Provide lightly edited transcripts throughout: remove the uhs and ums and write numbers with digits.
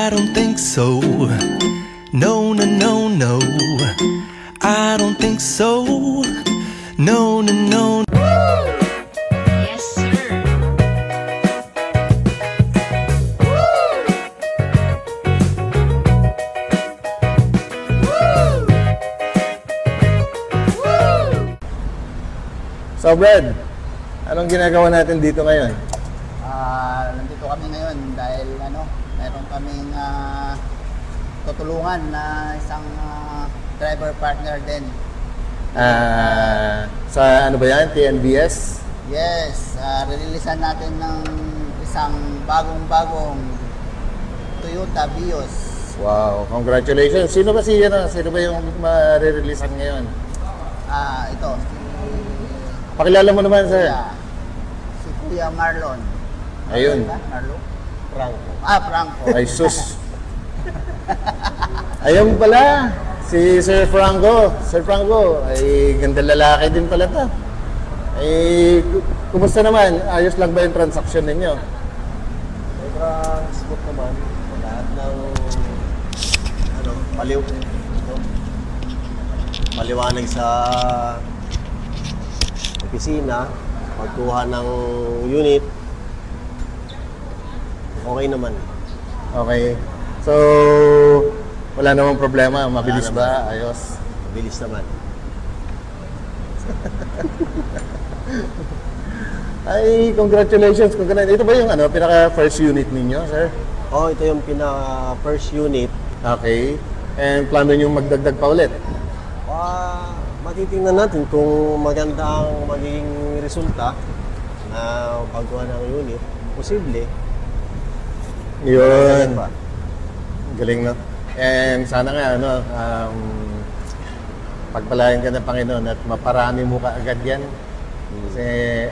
I don't think so. No, no, no, no. I don't think so. No, no, no. Yes, sir. So Brad, anong ginagawa natin dito ngayon? Nandito kami ngayon dahil meron kaming tutulungan na isang driver partner din. Sa ano ba yan? TNBS? Yes, releasean natin ng isang bagong-bagong Toyota Vios. Wow, congratulations. Sino ba sino ba yung ma-releasean ngayon? Ito, Pakilala mo naman, sir. si Kuya Marlon. Ayun. Ba? Marlon? Franco. Franco. Ay, sus. Ayun pala, si Sir Franco. Sir Franco, ay ganda lalaki din pala to. Ay, kumusta naman? Ayos lang ba yung transaction ninyo? Sobrang smooth naman. Lahat ng paliw. Paliwanag sa opisina, pagkuha ng unit, okay naman. Okay. So, wala namang problema. Mabilis Wala ba? Ayos. Mabilis naman. Ay, congratulations. Ito ba yung pinaka first unit ninyo, sir? Ito yung pinaka-first unit. Okay. And plano nyo magdagdag pa ulit? Matitingnan natin kung maganda ang magiging resulta na pagkuha ng unit. Posible. Yun. Pa. Galing, no? And sana nga, pagpalain ka ng Panginoon at maparami mo ka agad yan. Kasi,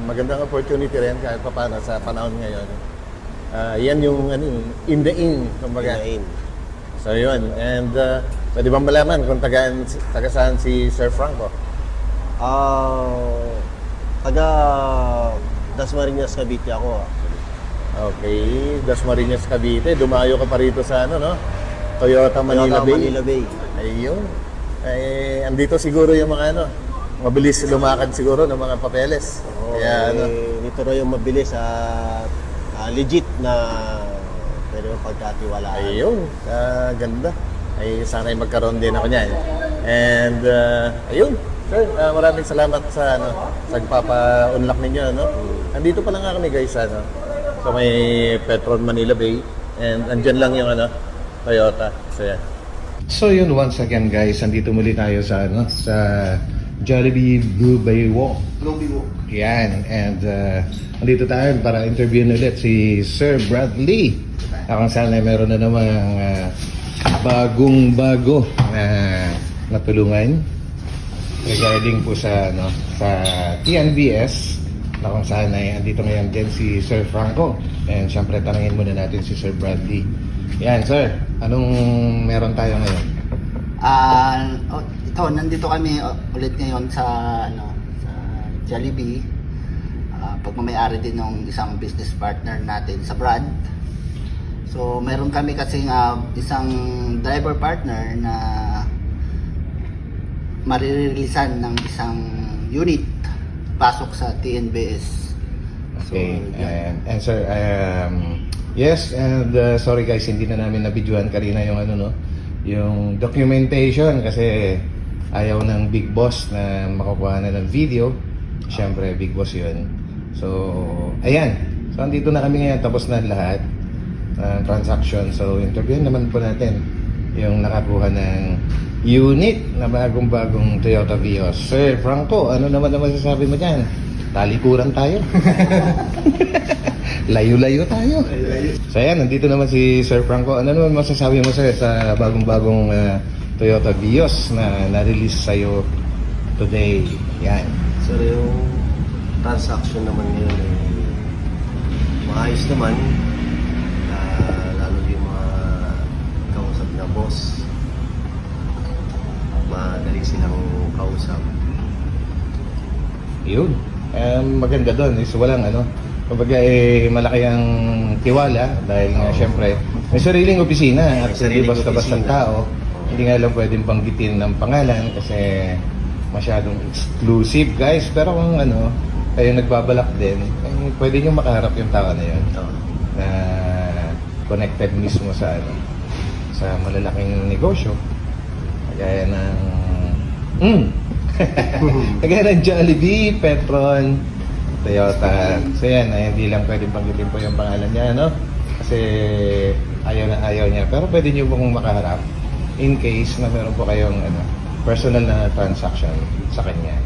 magandang opportunity rin kahit pa paano sa panahon ngayon. Yan yung, in the in, kumbaga. Pinain. So, yun. And, pwede bang malaman kung taga saan si Sir Franco? Taga Dasmariñas, Cavite ako. Okay, Dasmariñas, Cavite. Dumayo ka pa rito sa Toyota Manila Bay. Manila Bay. Ayun. Andito siguro yung mga mabilis lumakad siguro ng mga papeles. Kaya Dito na yung mabilis at legit na pwede mo pagkatiwalaan. ayun, ganda. Ay sana'y magkaroon din ako niyan. And ayun, sir, maraming salamat sa pagpapa-unlock ninyo, Andito pa lang nga kami guys sa may Petron Manila Bay, and andyan lang yung Toyota. So yeah. So yun, once again guys, andito muli tayo sa sa Jollibee Blue Bay Walk. Blue Bay Walk. Yan, and andito tayo para interviewin ulit si Sir Bradley. Akong sana meron na namang bagong-bago na natulungan regarding po sa sa TNBS, na kung saan ay andito ngayon din si Sir Franco. And syempre tanungin muna natin si Sir Bradley. Yan, sir, anong meron tayo ngayon? Nandito kami ulit ngayon sa sa Jollibee. Pagmamayari din ng isang business partner natin sa brand. So meron kami kasing isang driver partner na maririlisan ng isang unit pasok sa TNBS. Okay, and sir, yes, and sorry guys, hindi na namin nabidyohan kanina yung yung documentation kasi ayaw ng Big Boss na makukuha na ng video. Siyempre, Big Boss yun. So, ayan. So, andito na kami ngayon. Tapos na lahat ng transaction. So, interviewin naman po natin yung nakakuha ng unit na bagong-bagong Toyota Vios. Sir Franco, ano naman masasabi mo dyan? Talikuran tayo. Layo-layo tayo. So ayan, nandito naman si Sir Franco. Ano naman masasabi mo, sir, sa bagong-bagong Toyota Vios na na-release sa'yo today? Yan. So yung transaction naman ngayon ay maayos naman. Lalo yung mga kausap na boss. Madali silang kausap. Yun. Maganda doon is walang kumbaga malaki ang tiwala dahil nga syempre may sariling opisina at May hindi sariling basta-basta opisina. tao. Hindi nga lang pwedeng banggitin ng pangalan kasi masyadong exclusive guys. Pero kung kayo nagbabalak din, pwede nyo makaharap yung tao na yun Oo. na connected mismo sa sa malalaking negosyo. Kagaya ng kagaya ng Jollibee, Petron, Toyota. So yan, hindi lang pwedeng banggitin po yung pangalan niya, kasi ayaw na ayaw niya. Pero pwede nyo pong makaharap in case na meron po kayong personal na transaction sa kanya.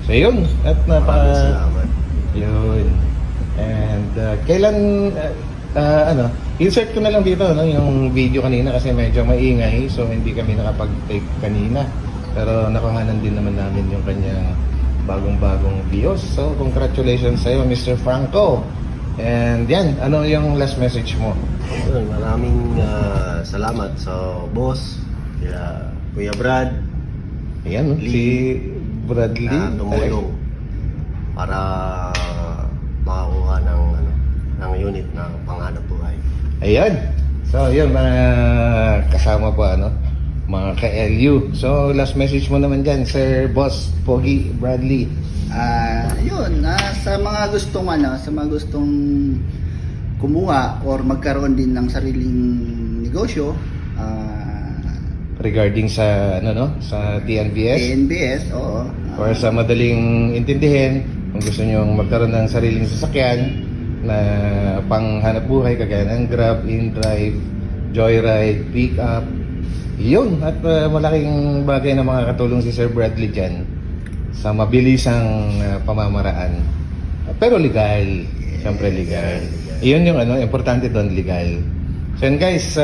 So yun, at Maraming salamat. yun. And kailan insert ko na lang dito yung video kanina kasi medyo maingay, so hindi kami nakapag-take kanina. Pero nakuhanan din naman namin yung kanyang bagong-bagong videos. So congratulations sa iyo, Mr. Franco. And yan, ano yung last message mo? Yun, maraming salamat sa boss, kaya Kuya Brad, Ayan, Lee. si Bradley. na tumulong para makakuha ng unit na panghanap buhay. Ayan. So, yun, mga kasama po, mga ka-LU. So, last message mo naman dyan, Sir Boss Pogi Bradley. Sa mga gustong kumuha or magkaroon din ng sariling negosyo, Regarding sa, sa TNVS. PNBS, oo. Or sa madaling intindihin, kung gusto nyo magkaroon ng sariling sasakyan na panghanap buhay, kagaya ng Grab, InDrive, Joyride, Pick Up. Yun, at malaking bagay na makakatulong si Sir Bradley dyan sa mabilisang pamamaraan. Pero legal. Siyempre legal. Iyon yung importante doon, legal. So yun guys,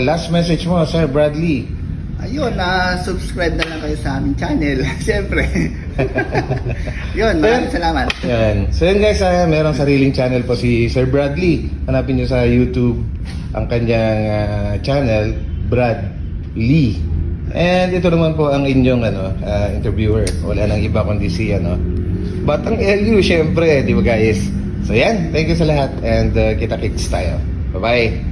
last message mo, Sir Bradley. Ayun, subscribe na lang kayo sa aming channel. Siyempre. Yun, maraming salamat. Yan. So yun guys, merong sariling channel po si Sir Bradley. Hanapin nyo sa YouTube ang kanyang channel, Brad Lee. And ito naman po ang inyong interviewer. Wala nang iba kundi si Batang LU, syempre, di ba guys? So yan, thank you sa lahat and kita-kits tayo. Bye-bye.